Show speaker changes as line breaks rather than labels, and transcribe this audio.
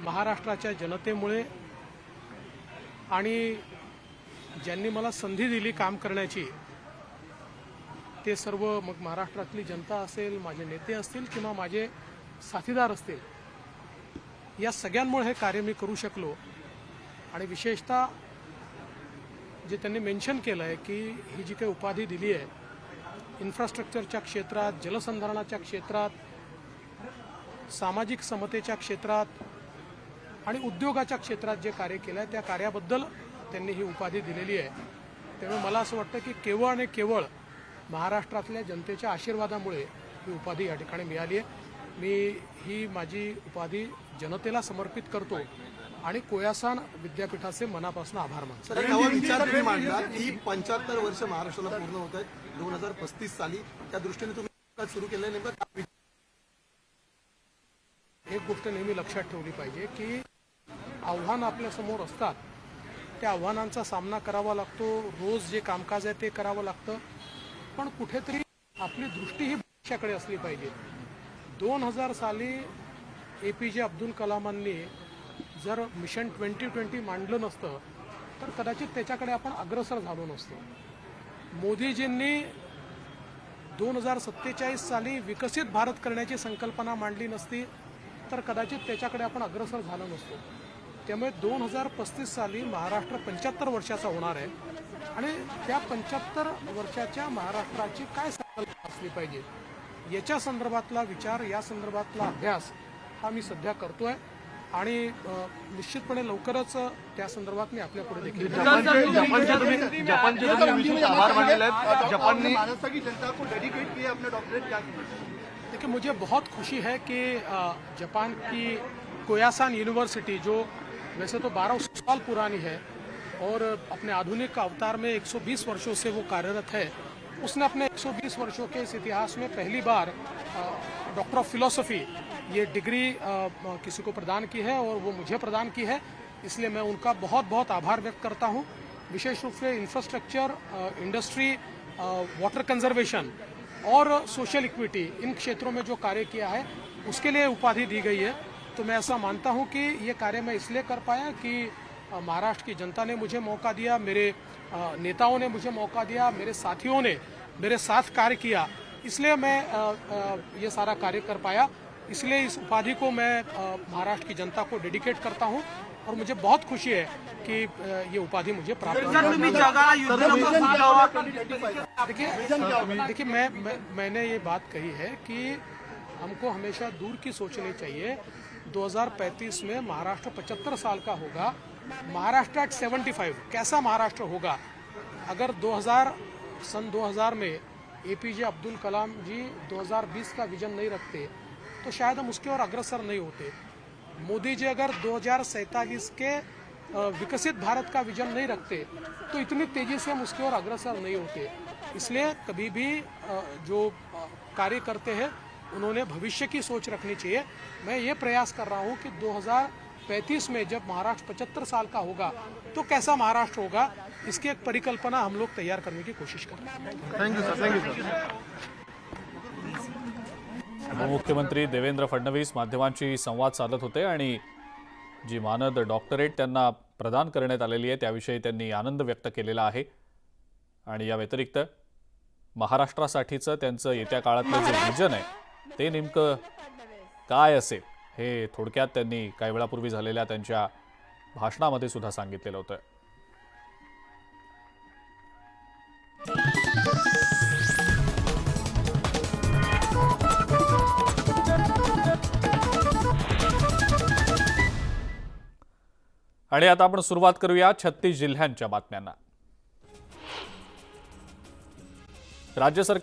महाराष्ट्राच्या जनतेमुळे आणि ज्यांनी मला संधी दिली काम करण्याची ते सर्व मग महाराष्ट्रातली जनता असेल, माझे नेते असतील किंवा माझे साथीदार असतील, या सगळ्यांमुळे हे कार्य मी करू शकलो। आणि विशेषतः जे त्यांनी मेन्शन केलं आहे की ही जी काही उपाधी दिली आहे इन्फ्रास्ट्रक्चरच्या क्षेत्रात, जलसंधारणाच्या क्षेत्रात, सामाजिक समतेच्या क्षेत्रात आणि उद्योगाच्या क्षेत्रात जे कार्य केलं आहे त्या कार्याबद्दल त्यांनी ही उपाधी दिलेली आहे। त्यामुळे मला असं वाटतं की केवळ आणि केवळ महाराष्ट्रातल्या जनतेच्या आशीर्वादामुळे ही उपाधी या ठिकाणी मिळाली आहे। मी ही माझी उपाधी जनतेला समर्पित करतो आणि कोयासान विद्यापीठाचे मनापासून आभार मानतो।
सर, नवा विचार तुम्ही मांडला की 75 वर्ष महाराष्ट्राला पूर्ण होत आहेत 2035 साली, त्या दृष्टीने तुम्ही सुरू केलं नेमकं काय?
एक गोष्ट नेहमी लक्षात ठेवली पाहिजे की आव्हान आपल्या समोर असतात, त्या आव्हानांचा सामना करावा लागतो, रोज जे कामकाज आहे ते करावं लागतं, पण कुठेतरी आपली दृष्टी ही भविष्याकडे असली पाहिजे। 2000 साली APJ अब्दुल कलामांनी जर मिशन 2020 मांडलं नसतं तर कदाचित त्याच्याकडे आपण अग्रसर झालो नसतो। मोदीजींनी 2047 साली विकसित भारत करण्याची संकल्पना मांडली नसती तर कदाचित त्याच्याकडे आपण अग्रसर झालो नसतो। त्यामुळे 2035 साली महाराष्ट्र 75 वर्षाचा होणार आहे आणि त्या 75 वर्षाच्या महाराष्ट्राची काय संकल्पना असली पाहिजे याच्या संदर्भातला विचार, या संदर्भातला अभ्यास हा मी सध्या करतोय आणि निश्चितपणे लवकरच त्या संदर्भात मी आपल्या पुढे देखील
जपानचे विशेष आभार मानले आहेत। जपानने महाराष्ट्र की जनता को डेडिकेट किया अपने डॉक्टरेट। क्या
देखिए, मुझे बहुत खुशी है कि जापान की कोयासान यूनिवर्सिटी जो वैसे तो 12 साल पुरानी है और अपने आधुनिक अवतार में 120 वर्षों से वो कार्यरत है, उसने अपने 120 वर्षों के इस इतिहास में पहली बार डॉक्टर ऑफ फिलॉसफी ये डिग्री किसी को प्रदान की है और वो मुझे प्रदान की है। इसलिए मैं उनका बहुत बहुत आभार व्यक्त करता हूँ। विशेष रूप से इंफ्रास्ट्रक्चर, इंडस्ट्री, वाटर कंजर्वेशन और सोशल इक्विटी, इन क्षेत्रों में जो कार्य किया है उसके लिए उपाधि दी गई है। तो मैं ऐसा मानता हूं कि ये कार्य मैं इसलिए कर पाया कि महाराष्ट्र की जनता ने मुझे मौका दिया, मेरे नेताओं ने मुझे मौका दिया, मेरे साथियों ने मेरे साथ कार्य किया, इसलिए मैं ये सारा कार्य कर पाया। इसलिए इस उपाधि को मैं महाराष्ट्र की जनता को डेडिकेट करता हूं और मुझे बहुत खुशी है कि ये उपाधि मुझे प्राप्त हुई। देखिए, मैंने ये बात कही है कि हमको हमेशा दूर की सोचनी चाहिए। 2035 में महाराष्ट्र 75 साल का होगा, महाराष्ट्र एट 75 कैसा महाराष्ट्र होगा? अगर सन 2000 में APJ अब्दुल कलाम जी 2020 का विजन नहीं रखते तो शायद हम उसकी ओर अग्रसर नहीं होते। मोदी जी अगर 2047 के विकसित भारत का विजन नहीं रखते तो इतनी तेजी से हम उसकी ओर अग्रसर नहीं होते। इसलिए कभी भी जो कार्य करते हैं उन्होंने भविष्य की सोच रखनी चाहिए। मैं ये प्रयास कर रहा हूँ कि 2035 में जब महाराष्ट्र 75 साल का होगा तो कैसा महाराष्ट्र होगा, इसकी एक परिकल्पना हम लोग तैयार करने की कोशिश कर रहे हैं।
Thank you sir.
उपमुख्यमंत्री देवेंद्र फडणवीस माध्यमांशी संवाद साधत होते आणि जी मानद डॉक्टरेट त्यांना प्रदान करण्यात आलेली आहे त्याविषयी त्यांनी आनंद व्यक्त केलेला आहे। आणि या व्यतिरिक्त महाराष्ट्रासाठीचं त्यांचं येत्या काळातलं जे विजन आहे ते नेमकं काय असेल हे थोडक्यात त्यांनी काही वेळापूर्वी झालेल्या त्यांच्या भाषणामध्ये सुद्धा सांगितलेलं होतं। आणि आता आपण सुरुवात करूया 36 जिल्ह्यांच्या बातम्यांना। राज्य सरकार